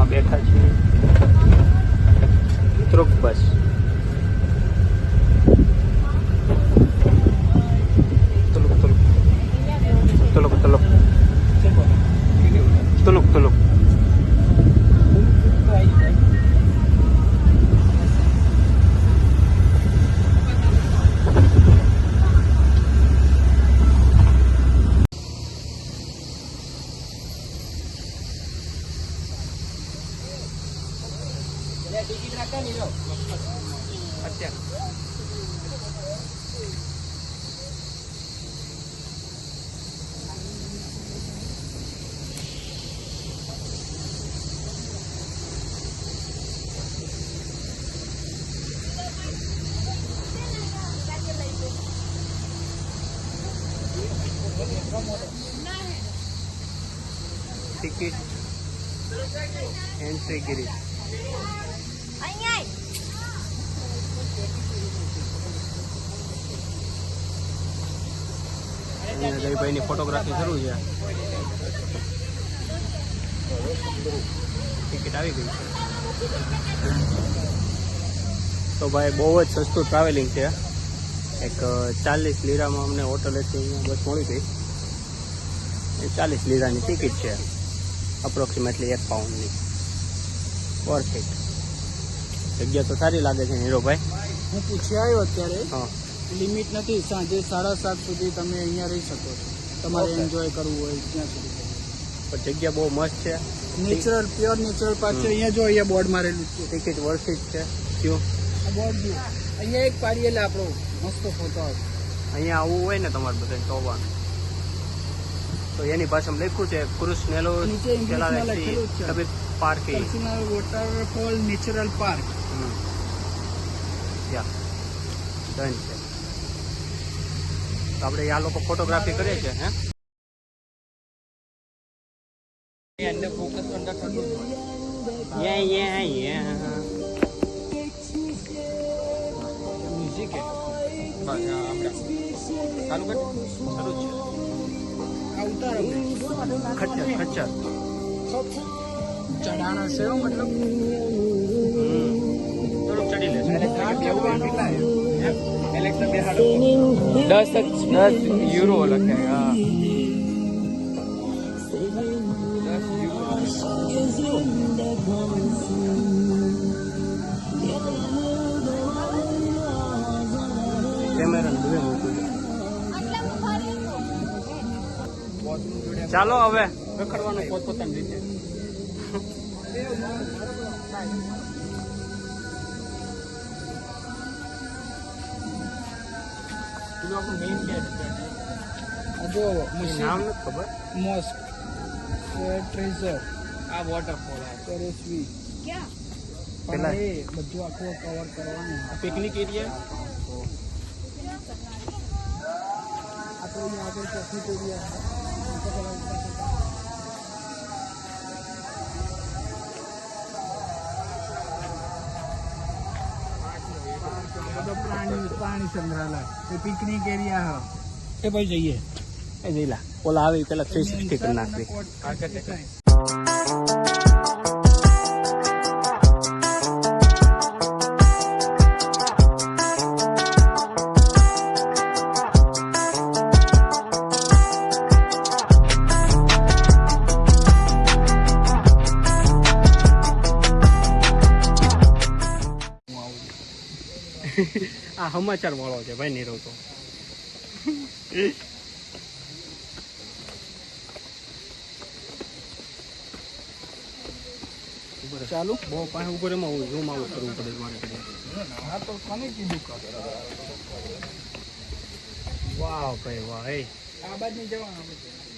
બસમાં બેઠા છીએ, ધ્રુવ બસ. તુલુક ટિકિટ એન્ટ્રી ગીરી. જયભાઈની ફોટોગ્રાફી શરૂ છે. ટિકિટ આવી ગઈ છે. તો ભાઈ બહુ જ સસ્તું ટ્રાવેલિંગ છે. એક 40 લીરામાં અમને હોટલેથી અહીંયા બસ મળી ગઈ. 40 લીરાની ટિકિટ છે, અપ્રોક્સિમેટલી 1 પાઉન્ડની. Worth it. જગ્યા તો સારી લાગે છે નીરોભાઈ. હું પૂછી આવ્યો અત્યારે. હા, લિમિટ નથી, સાંજે 7:30 સુધી તમે અહીંયા રહી શકો છો. તમારે એન્જોય કરવું હોય ત્યાં સુધી. પણ જગ્યા બહુ મસ્ત છે. નેચરલ, પ્યોર નેચરલ પાર્ક છે. અહીંયા જો અહીંયા બોર્ડ મારેલું છે. ટિકિટ વર્થ ઇટ છે. ક્યું આ બોર્ડ જો અહીંયા એક પાડીએ લે આપણો મસ્ત ફોટો આવે. અહીંયા આવવું હોય ને તમારે બધા જોવાનું તો એની પાછળ લખ્યું છે ક્રુઝ નેલો park waterfall natural park. Done છે. તો આપણે આ લોકો ફોટોગ્રાફી કરીએ છીએ. મ્યુઝિક હે ચાલુ કર. શરૂ છે. ખચ્ચર ચઢાણ હશે મતલબ. થોડુંક ચડી લે. 10 યુરો લખે. હા, કેમેરા દૂરે મૂકું. ચાલો હવે રખડવાનું પોતપોતાની રીતે. જો નામ નથી ખબર. મોસ્ક ટ્રેઝર. આ વોટરફોલ સરસ્વી પેલા એ બધું આખું કવર કરવાનું. Picnic area. આ તો અહીંયા આગળ પિકનિક એરિયા. પ્રાણી સંગ્રહાલય એ પિકનિક એરિયા એ ભાઈ જઈએ. એ જઈલા ઓલા આવી પેલા 360 કરી નાખવી. આ સમાચાર વાળો છે ભાઈ નીરવ તો. ચાલુ બહુ પાસે ઉપર એમાં ઝૂમ આઉટ કરવું પડે મારે. હા તો કોને કીધું? વાહ ભાઈ વાહ. એ આ બાદ નહીં જવાનું.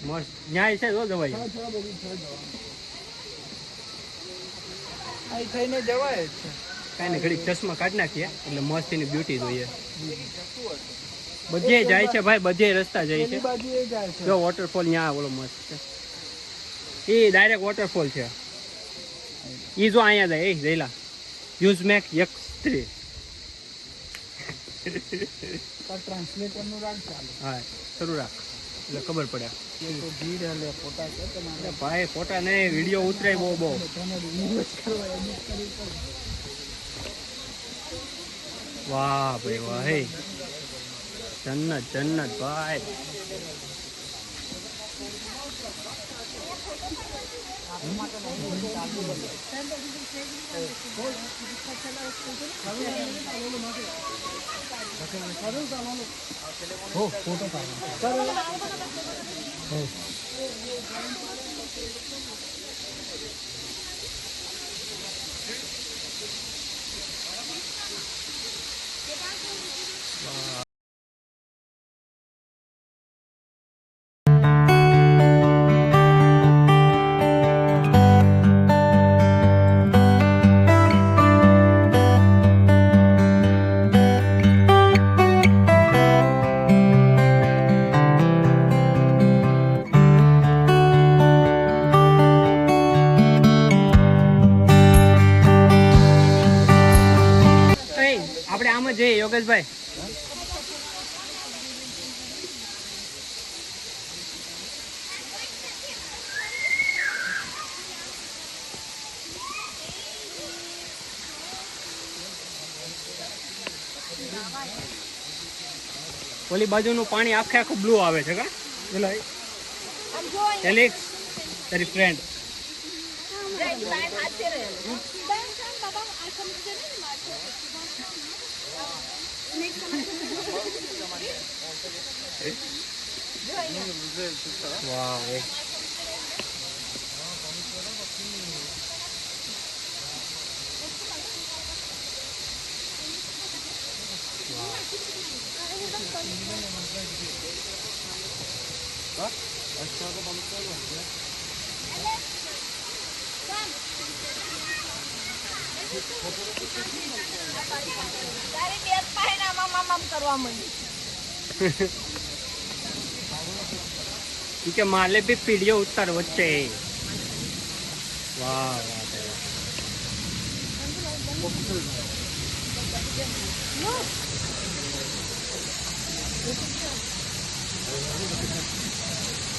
મસ્ત ન્યાય છે જો જવાય. અહીં થઈને જવાય જ છે. કાંઈ ને ઘડીક ચશ્મા કાઢી નાખીએ એટલે મસ્ત એની બ્યુટી જોઈએ. બધે જાય છે ભાઈ, બધે રસ્તા જાય છે. જો વોટરફોલ ત્યાં ઓલો મસ્ત છે. એ ડાયરેક્ટ વોટરફોલ છે. એ જો અહીંયા જાય. એ જઈલા યુઝ મેક X3. ટ્રાન્સલેટરનું રાખ ચાલુ. હા શરૂ રાખ. એટલે ખબર પડે. એ તો ભીડ એટલે ફોટા છે તમારે ભાઈ ફોટા નહીં, વિડીયો ઉતરે બહુ. વાહ ભાઈ વાહ, હે જન્નત ભાઈ. આપણે આમ જ જઈએ યોગેશભાઈ. ઓલી બાજુનું પાણી આખું બ્લુ આવે છે કા? પેલો એલેક્સ તારી ફ્રેન્ડ. વાવ, કે માલે બી પીડીઓ ઉતાર વચ્ચે. વાહ વાહ.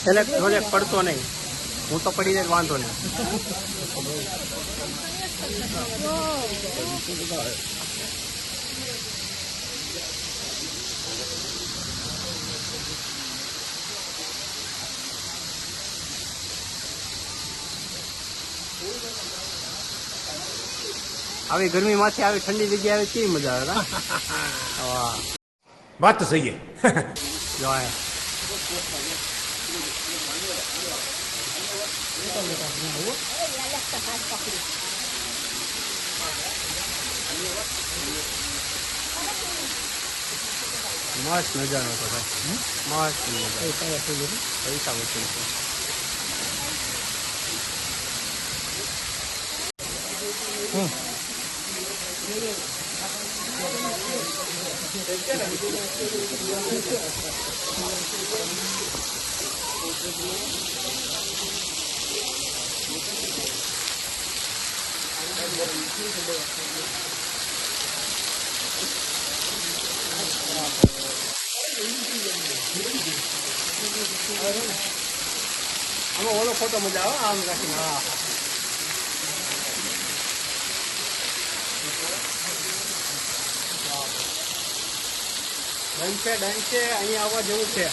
એટલે પ્રોજેક્ટ પડતો નહીં, હું તો પડી જાય વાંધો નહીં. આવી ગરમીમાંથી આવી ઠંડી જગ્યાએ આવે કેવી મજા આવે. વાહ, વાત તો સહી है. જોય મસ્ત નજારો હતો ભાઈ, મસ્ત નજારો. પૈસા વસૂલ છે. આમાં ઓલો ફોટો મજા આવે આમ રાખીને. હા, ડન છે અહીંયા આવવા જેવું છે.